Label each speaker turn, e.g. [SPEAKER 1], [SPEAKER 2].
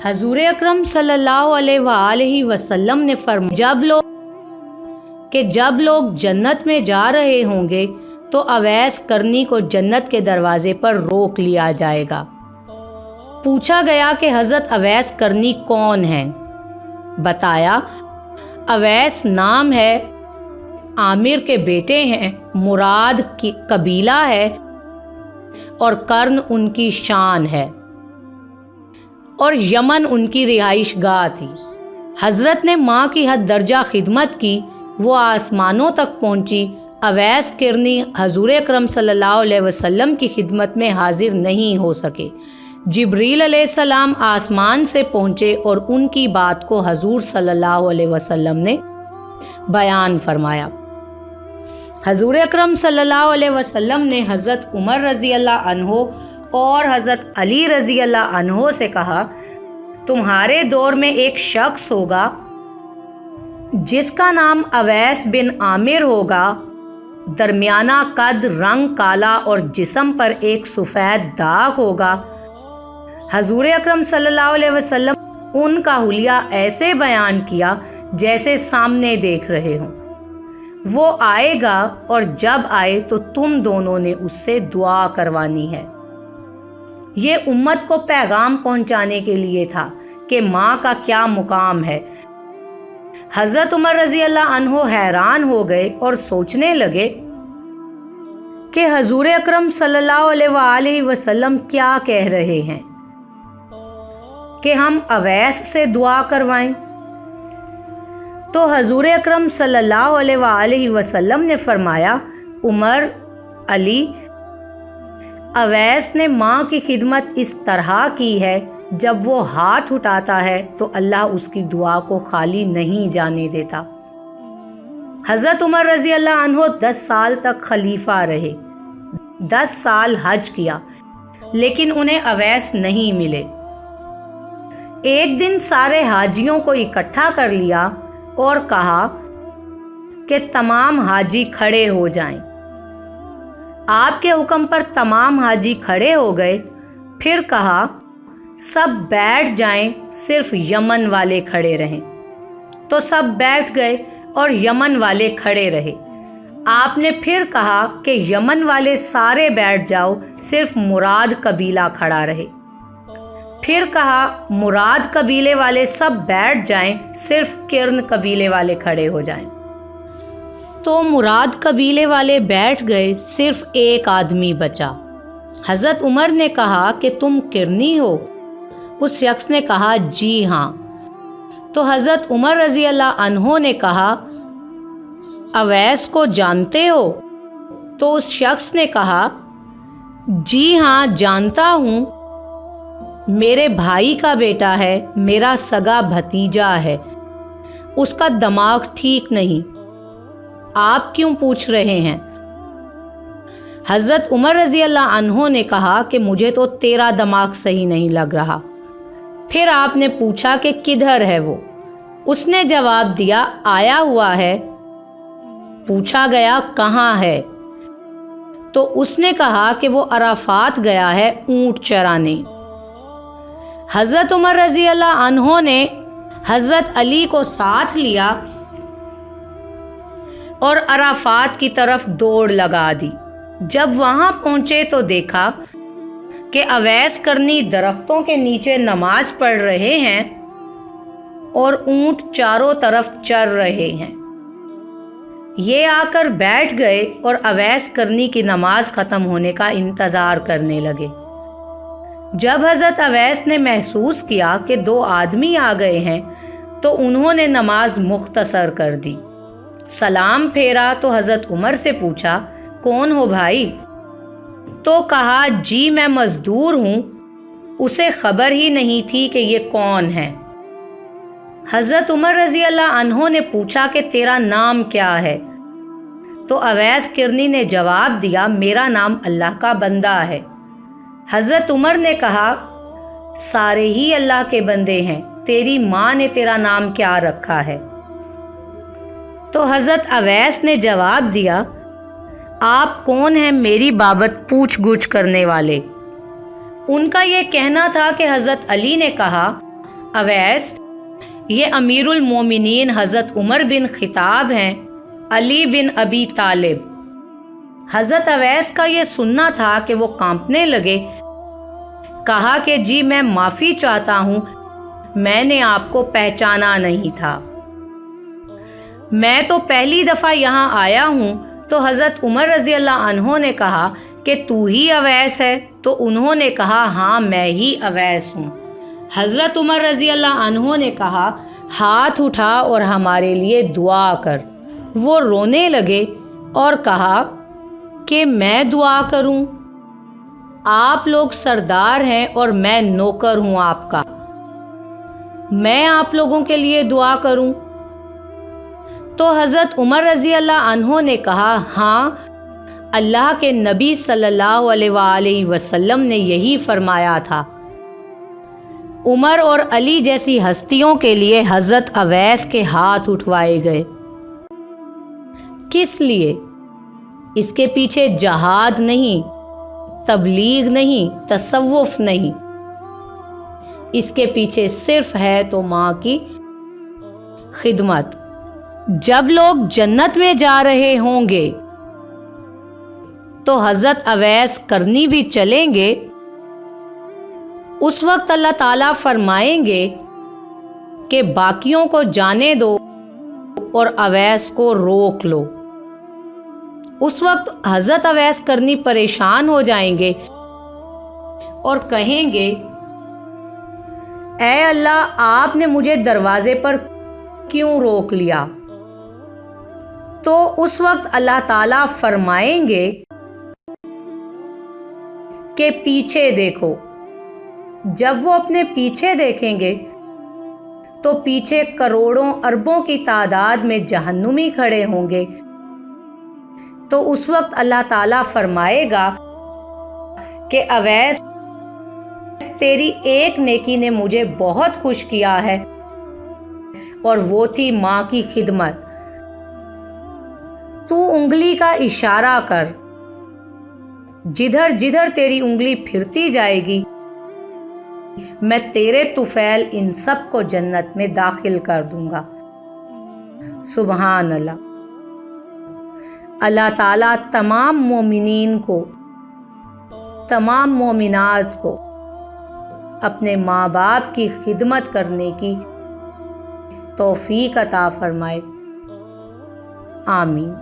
[SPEAKER 1] हजूर अकरम सल्लल्लाहु अलैहि वसल्लम ने फरमाया, जब लोग जन्नत में जा रहे होंगे तो अवैस करनी को जन्नत के दरवाजे पर रोक लिया जाएगा। पूछा गया कि हज़रत अवैस करनी कौन है? बताया, अवैस नाम है, आमिर के बेटे हैं, मुराद की कबीला है और कर्न उनकी शान है और यमन उनकी रिहाइश गाह थी। हज़रत ने माँ की हद दर्जा खिदमत की, वो आसमानों तक पहुँची। अवैस किरनी हजूर अकरम सल्लल्लाहु अलैहि वसल्लम की खिदमत में हाजिर नहीं हो सके। जिब्रील अलैहिस्सलाम आसमान से पहुँचे और उनकी बात को हजूर सल्लल्लाहु अलैहि वसल्लम ने बयान फरमाया। हजूर अकरम सल्लल्लाहु अलैहि वसल्लम ने हज़रत उमर रज़ी अल्लाह अन्हो और हज़रत अली रज़ी अल्लाह अन्हो से कहा, तुम्हारे दौर में एक शख्स होगा जिसका नाम अवैस बिन आमिर होगा। दरमियाना कद, रंग काला और जिस्म पर एक सफ़ेद दाग होगा। हजूर अकरम सल्लल्लाहु अलैहि वसल्लम उनका हुलिया ऐसे बयान किया जैसे सामने देख रहे हों। वो आएगा और जब आए तो तुम दोनों ने उससे दुआ करवानी है। ये उम्मत को पैगाम पहुंचाने के लिए था कि माँ का क्या मुकाम है। हज़रत उमर रज़ी अल्लाह अन्हो हैरान हो गए और सोचने लगे कि हजूर अकरम सल्लल्लाहु अलैहि वसल्लम क्या कह रहे हैं कि हम अवैस से दुआ करवाएं। तो हजूर अकरम सल्लल्लाहु अलैहि वसल्लम ने फरमाया, उमर, अली, अवैस ने माँ की खिदमत इस तरह की है, जब वो हाथ उठाता है तो अल्लाह उसकी दुआ को खाली नहीं जाने देता। हज़रत उमर रज़ी अल्लाह अन्हो 10 साल तक खलीफा रहे। 10 साल हज किया, लेकिन उन्हें अवैस नहीं मिले। एक दिन सारे हाजियों को इकट्ठा कर लिया और कहा कि तमाम हाजी खड़े हो जाएं। आपके हुक्म पर तमाम हाजी खड़े हो गए। फिर कहा, सब बैठ जाएं, सिर्फ यमन वाले खड़े रहें। तो सब बैठ गए और यमन वाले खड़े रहे। आपने फिर कहा कि यमन वाले सारे बैठ जाओ, सिर्फ मुराद कबीला खड़ा रहे। फिर कहा, मुराद कबीले वाले सब बैठ जाएं, सिर्फ किर्न कबीले वाले खड़े हो जाएं। तो मुराद कबीले वाले बैठ गए, सिर्फ एक आदमी बचा। हज़रत उमर ने कहा कि तुम किरनी हो? उस शख्स ने कहा, जी हाँ। तो हज़रत उमर रज़ी अल्लाह अन्हो ने कहा, अवैस को जानते हो? तो उस शख्स ने कहा, जी हाँ, जानता हूँ। मेरे भाई का बेटा है, मेरा सगा भतीजा है। उसका दिमाग ठीक नहीं। आप क्यों पूछ रहे हैं? हज़रत उमर रज़ी अल्लाह अन्हो ने कहा कि मुझे तो तेरा दिमाग सही नहीं लग रहा। फिर आपने पूछा कि किधर है वो? उसने जवाब दिया, आया हुआ है। पूछा गया, कहाँ है? तो उसने कहा कि वो अराफात गया है ऊँट चराने। हज़रत उमर रज़ी अल्लाह अन्हो ने हज़रत अली को साथ लिया और अराफात की तरफ दौड़ लगा दी। जब वहाँ पहुँचे तो देखा कि अवैस करनी दरख्तों के नीचे नमाज पढ़ रहे हैं और ऊँट चारों तरफ चर रहे हैं। ये आकर बैठ गए और अवैस करनी की नमाज ख़त्म होने का इंतज़ार करने लगे। जब हज़रत अवैस ने महसूस किया कि 2 आदमी आ गए हैं तो उन्होंने नमाज मुख्तसर कर दी। सलाम फेरा तो हज़रत उमर से पूछा, कौन हो भाई? तो कहा, जी मैं मज़दूर हूँ। उसे खबर ही नहीं थी कि ये कौन है। हज़रत उमर रज़ी अल्लाह अन्हो ने पूछा कि तेरा नाम क्या है? तो अवैस किरनी ने जवाब दिया, मेरा नाम अल्लाह का बंदा है। हज़रत उमर ने कहा, सारे ही अल्लाह के बंदे हैं, तेरी माँ ने तेरा नाम क्या रखा है? तो हज़रत अवैस ने जवाब दिया, आप कौन हैं मेरी बाबत पूछ गुछ करने वाले? उनका ये कहना था कि हज़रत अली ने कहा, अवैस, ये अमीरुल मोमिनीन हज़रत उमर बिन खिताब हैं, अली बिन अबी तालिब। हज़रत अवैस का ये सुनना था कि वो कांपने लगे। कहा कि जी मैं माफ़ी चाहता हूँ, मैंने आपको पहचाना नहीं था। मैं तो पहली दफ़ा यहाँ आया हूँ। तो हज़रत उमर रज़ी अल्लाह अन्हो ने कहा कि तू ही अवैस है? तो उन्होंने कहा हाँ मैं ही अवैस हूँ। हज़रत उमर रज़ी अल्लाह अन्हो ने कहा हाथ उठा और हमारे लिए दुआ कर। वो रोने लगे और कहा कि मैं दुआ करूं? आप लोग सरदार हैं और मैं नौकर हूं आपका, मैं आप लोगों के लिए दुआ करूं? तो हज़रत उमर रज़ी अल्लाह अन्हो ने कहा हाँ, अल्लाह के नबी सल्लल्लाहु अलैहि वसल्लम ने यही फरमाया था। उमर और अली जैसी हस्तियों के लिए हज़रत अवैस के हाथ उठवाए गए। किस लिए? इसके पीछे जहाद नहीं, तबलीग नहीं, तसव्वुफ नहीं, इसके पीछे सिर्फ है तो माँ की खिदमत। जब लोग जन्नत में जा रहे होंगे तो हज़रत अवैस करनी भी चलेंगे। उस वक्त अल्लाह ताला फरमाएंगे कि बाकियों को जाने दो और अवैस को रोक लो। उस वक्त हज़रत अवैस करनी परेशान हो जाएंगे और कहेंगे ऐ अल्लाह, आपने मुझे दरवाजे पर क्यों रोक लिया? तो उस वक्त अल्लाह ताला फरमाएंगे कि पीछे देखो। जब वो अपने पीछे देखेंगे तो पीछे करोड़ों अरबों की तादाद में जहन्नुमी खड़े होंगे। तो उस वक्त अल्लाह ताला फरमाएगा कि अवैस, तेरी एक नेकी ने मुझे बहुत खुश किया है और वो थी माँ की खिदमत। तू उंगली का इशारा कर, जिधर जिधर तेरी उंगली फिरती जाएगी मैं तेरे तुफैल इन सब को जन्नत में दाखिल कर दूंगा। सुबहान अल्लाह। अल्लाह ताला तमाम मोमिनीन को, तमाम मोमिनात को अपने माँ बाप की खिदमत करने की तौफीक अता फरमाए। आमीन।